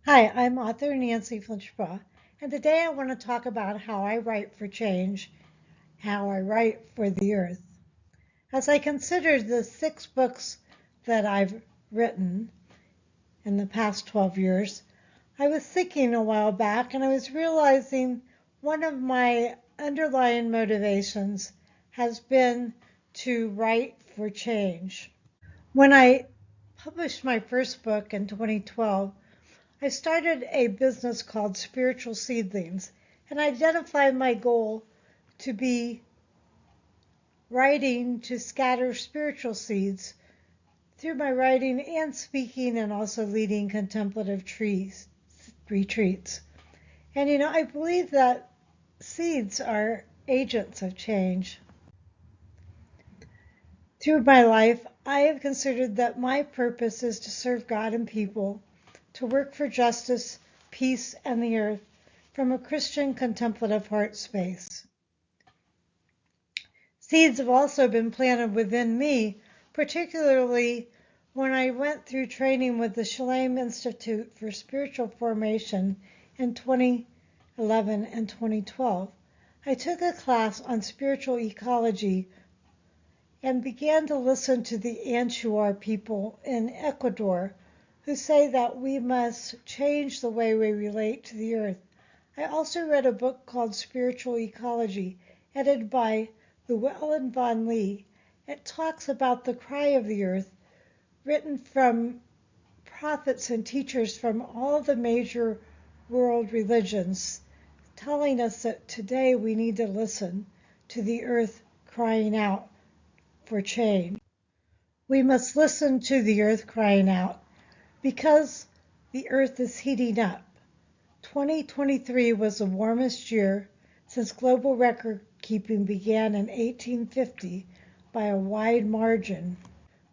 Hi, I'm author Nancy Flinchbaugh, and today I want to talk about how I write for change, how I write for the earth. As I considered the 6 books that I've written in the past 12 years, I was thinking a while back and I was realizing one of my underlying motivations has been to write for change. When I published my first book in 2012, I started a business called Spiritual Seedlings and identified my goal to be writing to scatter spiritual seeds through my writing and speaking and also leading contemplative retreats. And I believe that seeds are agents of change. Through my life, I have considered that my purpose is to serve God and people, to work for justice, peace, and the earth from a Christian contemplative heart space. Seeds have also been planted within me, particularly when I went through training with the Shalem Institute for Spiritual Formation in 2011 and 2012. I took a class on spiritual ecology and began to listen to the Anchuar people in Ecuador who say that we must change the way we relate to the earth. I also read a book called Spiritual Ecology, edited by Llewellyn Von Lee. It talks about the cry of the earth, written from prophets and teachers from all the major world religions, telling us that today we need to listen to the earth crying out for change. We must listen to the earth crying out because the earth is heating up. 2023 was the warmest year since global record keeping began in 1850 by a wide margin.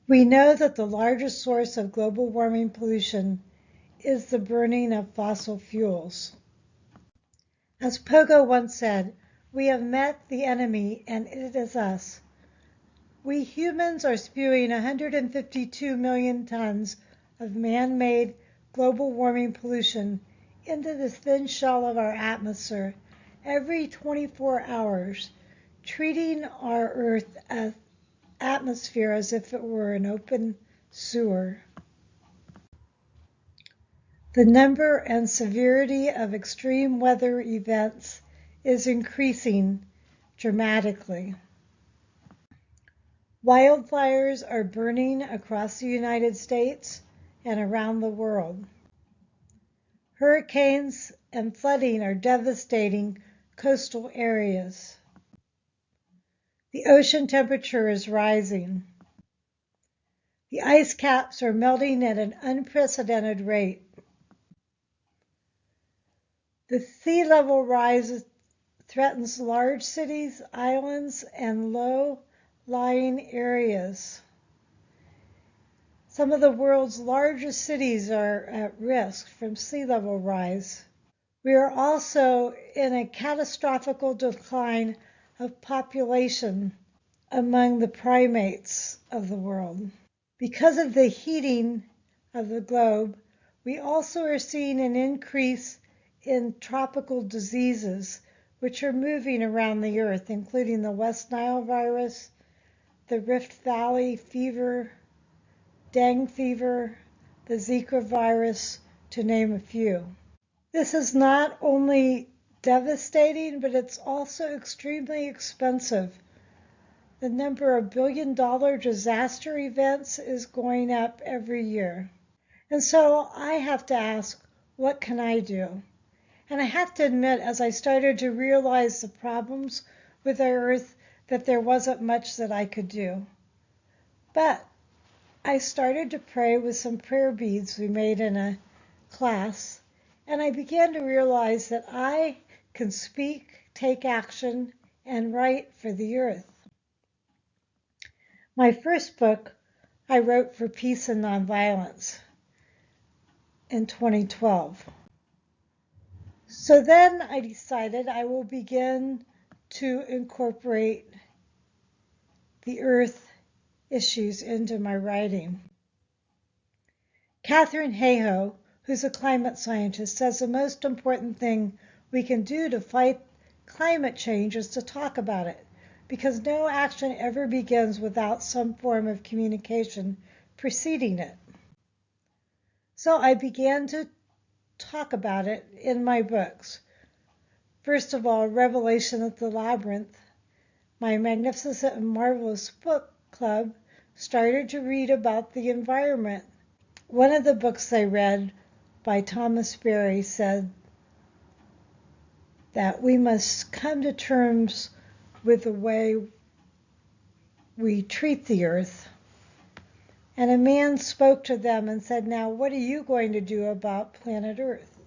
We know that the largest source of global warming pollution is the burning of fossil fuels. As Pogo once said, we have met the enemy and it is us. We humans are spewing 152 million tons of man-made global warming pollution into the thin shell of our atmosphere every 24 hours, treating our Earth atmosphere as if it were an open sewer. The number and severity of extreme weather events is increasing dramatically. Wildfires are burning across the United States and around the world. Hurricanes and flooding are devastating coastal areas. The ocean temperature is rising. The ice caps are melting at an unprecedented rate. The sea level rise threatens large cities, islands, and low-lying areas. Some of the world's largest cities are at risk from sea level rise. We are also in a catastrophic decline of population among the primates of the world. Because of the heating of the globe, we also are seeing an increase in tropical diseases which are moving around the earth, including the West Nile virus, the Rift Valley fever, dengue fever, the Zika virus, to name a few. This is not only devastating, but it's also extremely expensive. The number of billion-dollar disaster events is going up every year. And so I have to ask, what can I do? And I have to admit, as I started to realize the problems with our Earth, that there wasn't much that I could do. But I started to pray with some prayer beads we made in a class, and I began to realize that I can speak, take action, and write for the earth. My first book I wrote for peace and nonviolence in 2012. So then I decided I will begin to incorporate the earth issues into my writing. Katharine Hayhoe, who's a climate scientist, says the most important thing we can do to fight climate change is to talk about it, because no action ever begins without some form of communication preceding it. So I began to talk about it in my books. First of all, Revelation at the Labyrinth, my magnificent and marvelous book club, started to read about the environment. One of the books I read by Thomas Berry said that we must come to terms with the way we treat the earth. And a man spoke to them and said, now what are you going to do about planet Earth?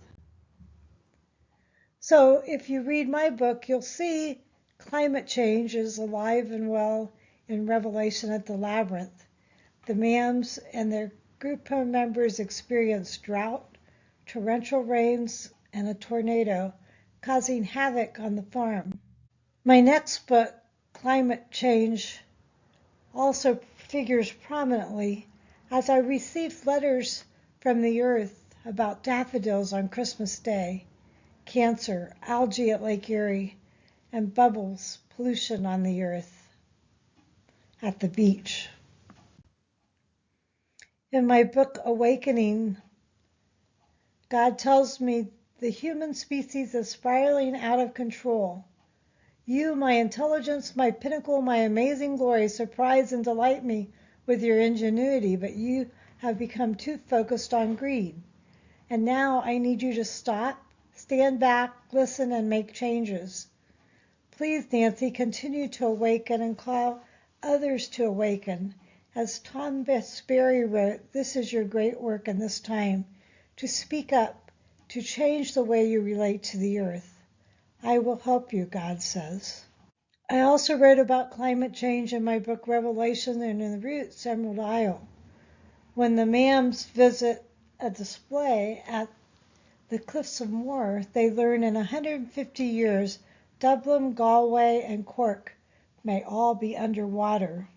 So if you read my book, you'll see climate change is alive and well in Revelation at the Labyrinth. The Mams and their group members experienced drought, torrential rains, and a tornado, causing havoc on the farm. My next book, Climate Change, also figures prominently as I received letters from the earth about daffodils on Christmas Day, cancer, algae at Lake Erie, and bubbles, pollution on the earth at the beach. In my book, Awakening, God tells me the human species is spiraling out of control. You, my intelligence, my pinnacle, my amazing glory, surprise and delight me with your ingenuity, but you have become too focused on greed. And now I need you to stop, stand back, listen, and make changes. Please, Nancy, continue to awaken and call others to awaken. As Tom Berry wrote, this is your great work in this time, to speak up, to change the way you relate to the earth. I will help you, God says. I also wrote about climate change in my book Revelation and in the Roots, Emerald Isle. When the Mams visit a display at the Cliffs of Moher, they learn in 150 years Dublin, Galway, and Cork may all be underwater.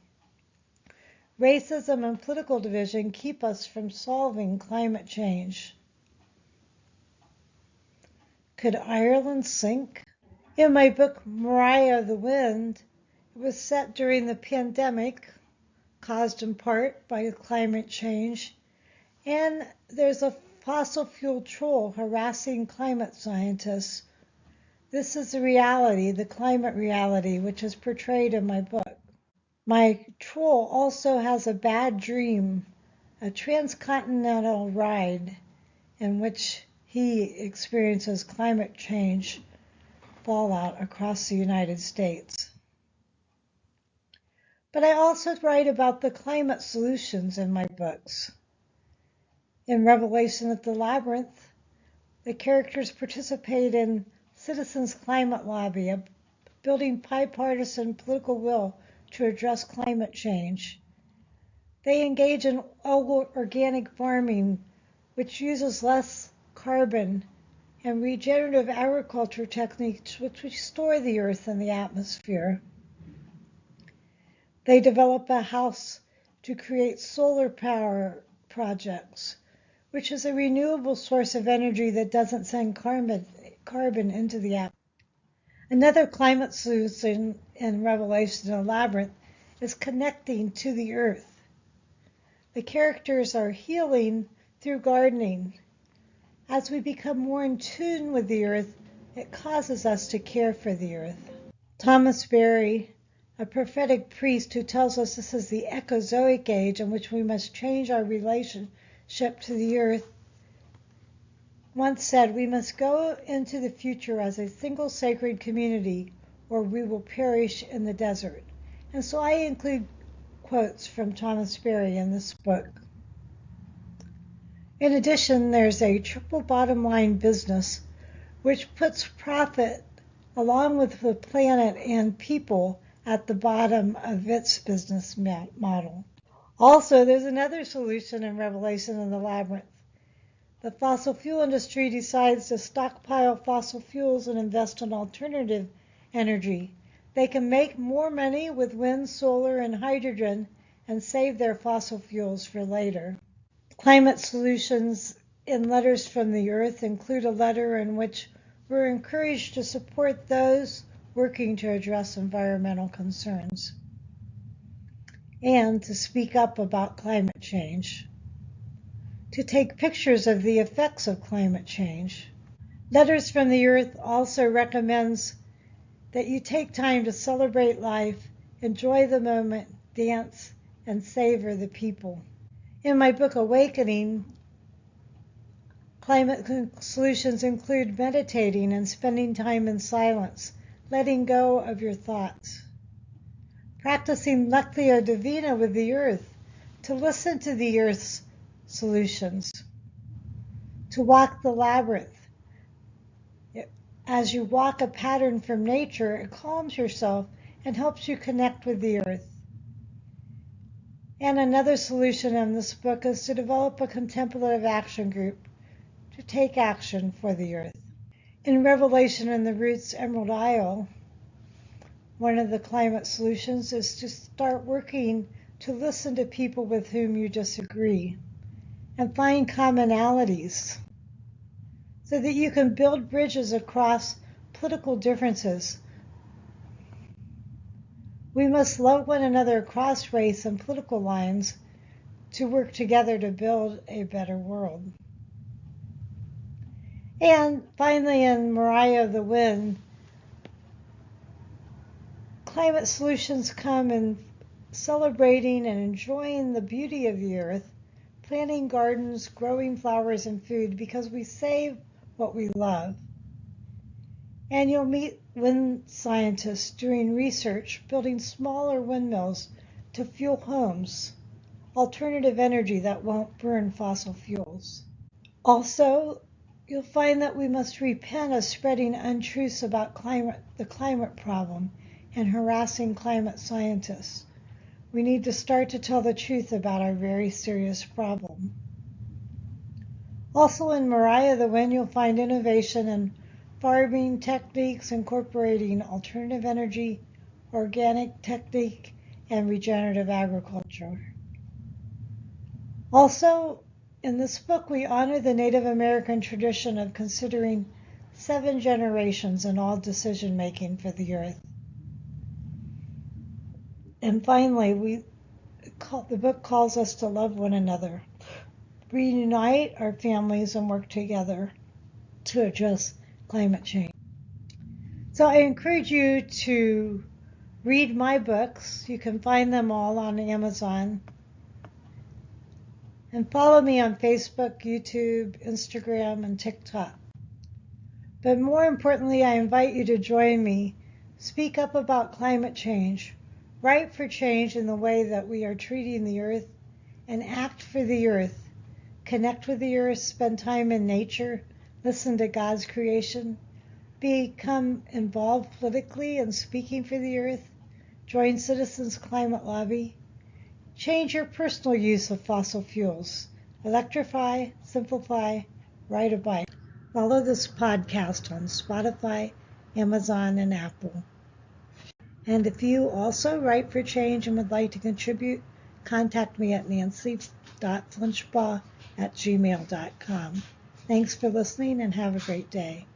Racism and political division keep us from solving climate change. Could Ireland sink? In my book, Mariah the Wind, it was set during the pandemic, caused in part by climate change, and there's a fossil fuel troll harassing climate scientists. This is the reality, the climate reality, which is portrayed in my book. My troll also has a bad dream, a transcontinental ride in which he experiences climate change fallout across the United States. But I also write about the climate solutions in my books. In Revelation at the Labyrinth, the characters participate in Citizens Climate Lobby, building bipartisan political will to address climate change. They engage in organic farming, which uses less carbon, and regenerative agriculture techniques which restore the earth and the atmosphere. They develop a house to create solar power projects, which is a renewable source of energy that doesn't send carbon into the atmosphere. Another climate solution in Revelation and Labyrinth is connecting to the earth. The characters are healing through gardening. As we become more in tune with the earth, it causes us to care for the earth. Thomas Berry, a prophetic priest who tells us this is the ecozoic age in which we must change our relationship to the earth, once said, we must go into the future as a single sacred community or we will perish in the desert. And so I include quotes from Thomas Berry in this book. In addition, there's a triple bottom line business which puts profit along with the planet and people at the bottom of its business model. Also, there's another solution in Revelation in the Labyrinth. The fossil fuel industry decides to stockpile fossil fuels and invest in alternative energy. They can make more money with wind, solar, and hydrogen and save their fossil fuels for later. Climate solutions in Letters from the Earth include a letter in which we're encouraged to support those working to address environmental concerns and to speak up about climate change, to take pictures of the effects of climate change. Letters from the Earth also recommends that you take time to celebrate life, enjoy the moment, dance, and savor the people. In my book, Awakening, climate solutions include meditating and spending time in silence, letting go of your thoughts, practicing Lectio Divina with the earth, to listen to the earth's solutions, to walk the labyrinth. As you walk a pattern from nature, it calms yourself and helps you connect with the earth. And another solution in this book is to develop a contemplative action group to take action for the earth. In Revelation in the Roots Emerald Isle, one of the climate solutions is to start working to listen to people with whom you disagree and find commonalities so that you can build bridges across political differences. We must love one another across race and political lines to work together to build a better world. And finally, in Mariah of the Wind, climate solutions come in celebrating and enjoying the beauty of the earth, planting gardens, growing flowers and food because we save what we love. And you'll meet wind scientists doing research, building smaller windmills to fuel homes, alternative energy that won't burn fossil fuels. Also, you'll find that we must repent of spreading untruths about the climate problem and harassing climate scientists. We need to start to tell the truth about our very serious problem. Also in Mariah of the Wind, you'll find innovation in farming techniques incorporating alternative energy, organic technique, and regenerative agriculture. Also, in this book, we honor the Native American tradition of considering 7 generations in all decision-making for the earth. And finally, the book calls us to love one another, reunite our families, and work together to address climate change. So I encourage you to read my books. You can find them all on Amazon. And follow me on Facebook, YouTube, Instagram, and TikTok. But more importantly, I invite you to join me. Speak up about climate change. Write for change in the way that we are treating the earth, and act for the earth. Connect with the earth, spend time in nature, listen to God's creation, become involved politically in speaking for the earth, join Citizens Climate Lobby, change your personal use of fossil fuels, electrify, simplify, ride a bike. Follow this podcast on Spotify, Amazon, and Apple. And if you also write for change and would like to contribute, contact me at nancy.flinchbaugh@gmail.com. Thanks for listening and have a great day.